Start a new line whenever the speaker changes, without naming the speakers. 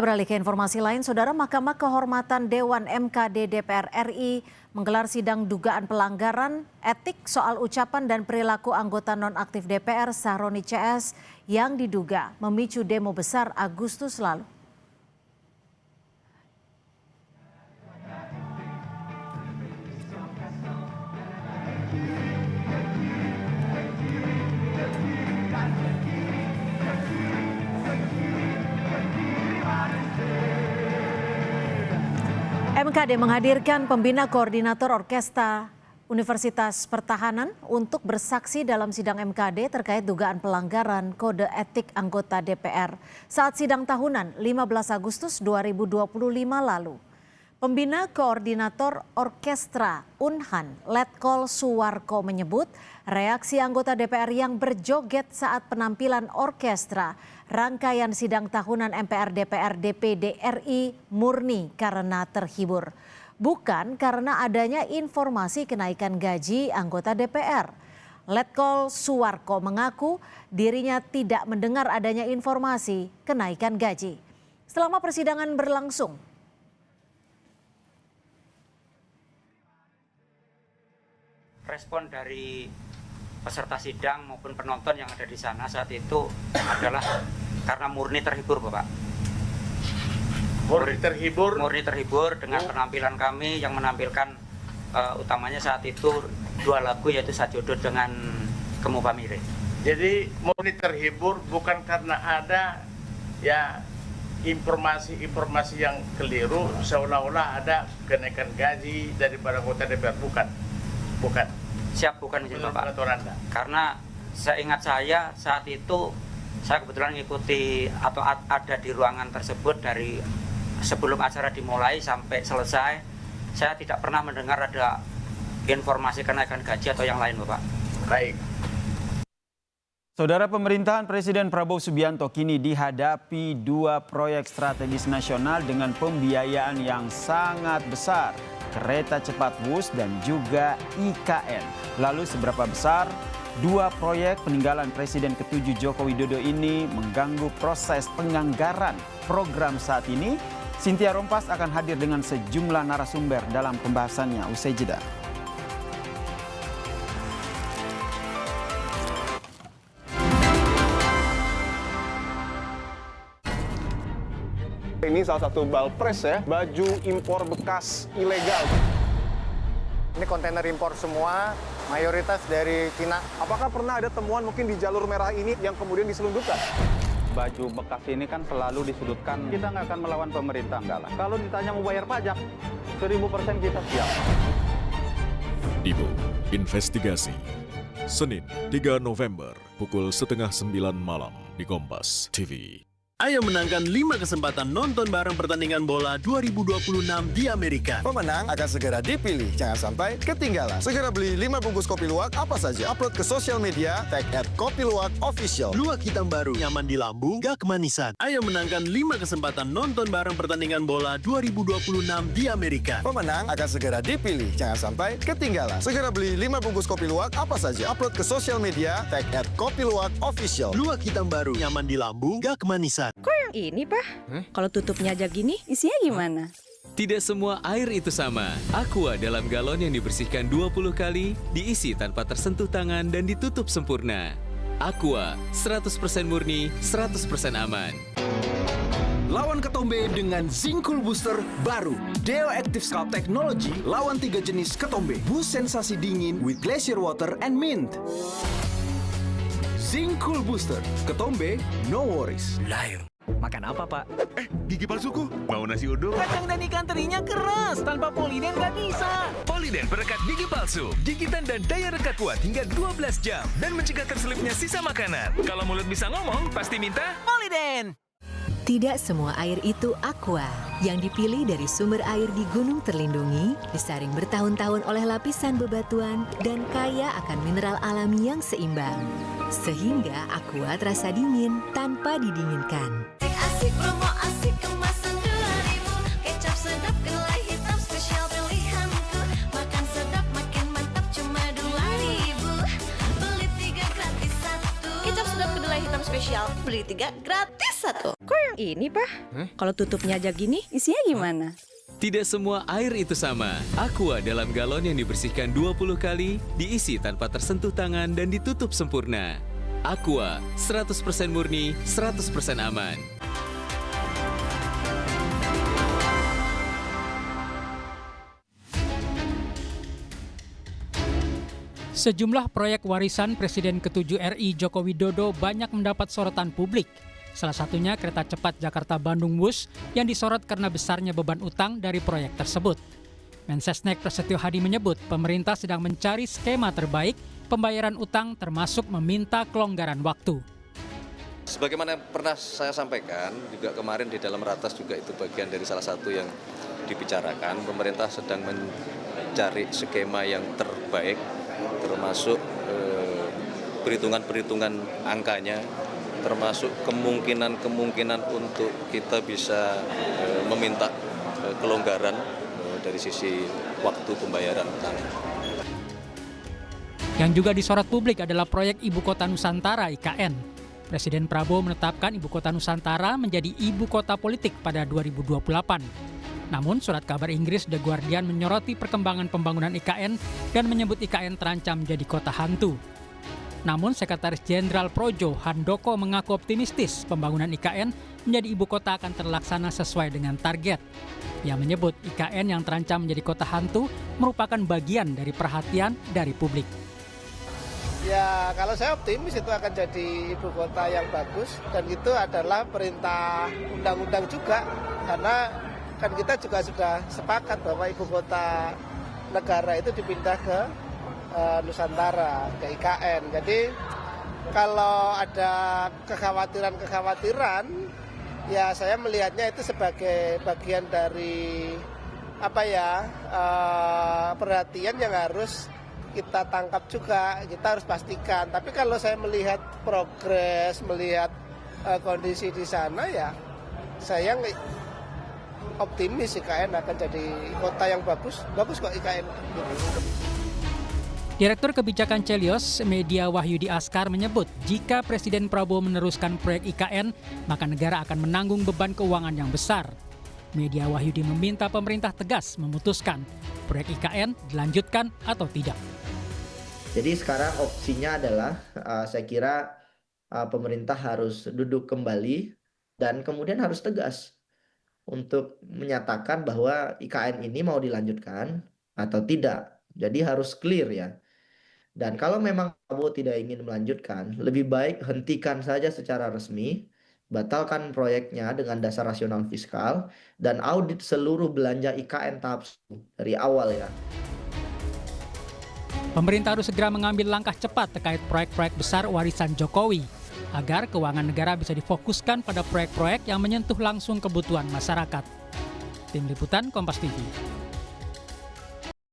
Beralih ke informasi lain, Saudara, Mahkamah Kehormatan Dewan MKD DPR RI menggelar sidang dugaan pelanggaran etik soal ucapan dan perilaku anggota nonaktif DPR Sahroni CS yang diduga memicu demo besar Agustus lalu. MKD menghadirkan pembina koordinator orkestra Universitas Pertahanan untuk bersaksi dalam sidang MKD terkait dugaan pelanggaran kode etik anggota DPR saat sidang tahunan 15 Agustus 2025 lalu. Pembina koordinator orkestra Unhan, Letkol Suwarko menyebut reaksi anggota DPR yang berjoget saat penampilan orkestra rangkaian sidang tahunan MPR DPR DPD RI murni karena terhibur. Bukan karena adanya informasi kenaikan gaji anggota DPR. Letkol Suwarko mengaku dirinya tidak mendengar adanya informasi kenaikan gaji. Selama persidangan berlangsung,
respon dari peserta sidang maupun penonton yang ada di sana saat itu adalah karena murni terhibur, Bapak. Murni terhibur dengan penampilan kami yang menampilkan utamanya saat itu dua lagu, yaitu Sajodo dengan Kemu Pamire.
Jadi murni terhibur bukan karena ada ya informasi yang keliru seolah-olah ada kenaikan gaji daripada anggota DPR, bukan.
Siap, bukan izin Bapak. Karena seingat saya saat itu saya kebetulan mengikuti atau ada di ruangan tersebut dari sebelum acara dimulai sampai selesai. Saya tidak pernah mendengar ada informasi kenaikan gaji atau yang lain, Bapak.
Baik.
Saudara, pemerintahan Presiden Prabowo Subianto kini dihadapi dua proyek strategis nasional dengan pembiayaan yang sangat besar. Kereta cepat Wus dan juga IKN. Lalu seberapa besar dua proyek peninggalan Presiden ke-7 Joko Widodo ini mengganggu proses penganggaran program saat ini? Cynthia Rompas akan hadir dengan sejumlah narasumber dalam pembahasannya usai jeda.
Ini salah satu balpres ya, baju impor bekas ilegal.
Ini kontainer impor semua, mayoritas dari Cina.
Apakah pernah ada temuan mungkin di jalur merah ini yang kemudian diselundupkan?
Baju bekas ini kan selalu disudutkan. Kita nggak akan melawan pemerintah, enggak lah. Kalau ditanya mau bayar pajak, 1000% kita siap.
Dibo Investigasi, Senin 3 November, pukul 8:30 malam di Kompas TV.
Ayo menangkan 5 kesempatan nonton bareng pertandingan bola 2026 di Amerika.
Pemenang akan segera dipilih, jangan sampai ketinggalan. Segera beli 5 bungkus kopi luwak apa saja. Upload ke sosial media, tag @kopiluwakofficial.
Luwak hitam baru, nyaman di lambung, gak kemanisan. Ayo menangkan 5 kesempatan nonton bareng pertandingan bola 2026 di Amerika.
Pemenang akan segera dipilih, jangan sampai ketinggalan. Segera beli 5 bungkus kopi luwak apa saja. Upload ke sosial media, tag @kopiluwakofficial.
Luwak hitam baru, nyaman di lambung, gak kemanisan.
Kok yang ini, Pak? Kalau tutupnya aja gini, isinya gimana?
Tidak semua air itu sama. Aqua dalam galon yang dibersihkan 20 kali, diisi tanpa tersentuh tangan dan ditutup sempurna. Aqua, 100% murni, 100% aman.
Lawan ketombe dengan Zinc Cool Booster baru. Deo Active Scalp Technology lawan 3 jenis ketombe. Boost sensasi dingin with glacier water and mint. Zinc Cool Booster, ketombe, no worries.
Layu. Makan apa, Pak?
Gigi palsuku. Mau nasi uduk?
Kacang dan ikan terinya keras. Tanpa Poliden nggak bisa.
Poliden perekat gigi palsu. Gigitan dan daya rekat kuat hingga 12 jam. Dan mencegah terselipnya sisa makanan. Kalau mulut bisa ngomong, pasti minta
Poliden.
Tidak semua air itu aqua. Yang dipilih dari sumber air di gunung terlindungi, disaring bertahun-tahun oleh lapisan bebatuan, dan kaya akan mineral alami yang seimbang. Sehingga aqua terasa dingin tanpa didinginkan.
Asik promo asik kemasan 2000. Kecap sedap kedelai hitam spesial pilihanku. Makan sedap makin mantap cuma 2000. Beli 3 gratis 1. Kecap sedap kedelai hitam spesial, beli 3 gratis 1. Kok yang
ini, Pak. Kalau tutupnya aja gini, isinya gimana?
Tidak semua air itu sama. Aqua dalam galon yang dibersihkan 20 kali, diisi tanpa tersentuh tangan dan ditutup sempurna. Aqua, 100% murni, 100% aman.
Sejumlah proyek warisan Presiden ke-7 RI Joko Widodo banyak mendapat sorotan publik. Salah satunya kereta cepat Jakarta-Bandung Wush yang disorot karena besarnya beban utang dari proyek tersebut. Mensesnek Prasetyo Hadi menyebut pemerintah sedang mencari skema terbaik pembayaran utang termasuk meminta kelonggaran waktu.
Sebagaimana pernah saya sampaikan, juga kemarin di dalam ratas juga itu bagian dari salah satu yang dibicarakan. Pemerintah sedang mencari skema yang terbaik, termasuk perhitungan-perhitungan angkanya, termasuk kemungkinan untuk kita bisa meminta kelonggaran dari sisi waktu pembayaran utang.
Yang juga disorot publik adalah proyek Ibu Kota Nusantara IKN. Presiden Prabowo menetapkan Ibu Kota Nusantara menjadi ibu kota politik pada 2028. Namun surat kabar Inggris The Guardian menyoroti perkembangan pembangunan IKN dan menyebut IKN terancam jadi kota hantu. Namun Sekretaris Jenderal Projo Handoko mengaku optimistis pembangunan IKN menjadi ibu kota akan terlaksana sesuai dengan target. Ia menyebut IKN yang terancam menjadi kota hantu merupakan bagian dari perhatian dari publik.
Ya, kalau saya optimis itu akan jadi ibu kota yang bagus dan itu adalah perintah undang-undang juga, karena kan kita juga sudah sepakat bahwa ibu kota negara itu dipindah ke Nusantara, ke IKN. Jadi kalau ada kekhawatiran, ya saya melihatnya itu sebagai bagian dari perhatian yang harus kita tangkap juga, kita harus pastikan. Tapi kalau saya melihat progres, melihat kondisi di sana, ya saya optimis IKN akan jadi kota yang bagus kok IKN.
Direktur Kebijakan Celios, Media Wahyudi Askar menyebut jika Presiden Prabowo meneruskan proyek IKN, maka negara akan menanggung beban keuangan yang besar. Media Wahyudi meminta pemerintah tegas memutuskan proyek IKN dilanjutkan atau tidak.
Jadi sekarang opsinya adalah saya kira pemerintah harus duduk kembali dan kemudian harus tegas untuk menyatakan bahwa IKN ini mau dilanjutkan atau tidak. Jadi harus clear ya. Dan kalau memang Prabowo tidak ingin melanjutkan, lebih baik hentikan saja secara resmi, batalkan proyeknya dengan dasar rasional fiskal, dan audit seluruh belanja IKN tahap 1 dari awal ya.
Pemerintah harus segera mengambil langkah cepat terkait proyek-proyek besar warisan Jokowi, agar keuangan negara bisa difokuskan pada proyek-proyek yang menyentuh langsung kebutuhan masyarakat. Tim Liputan Kompas TV.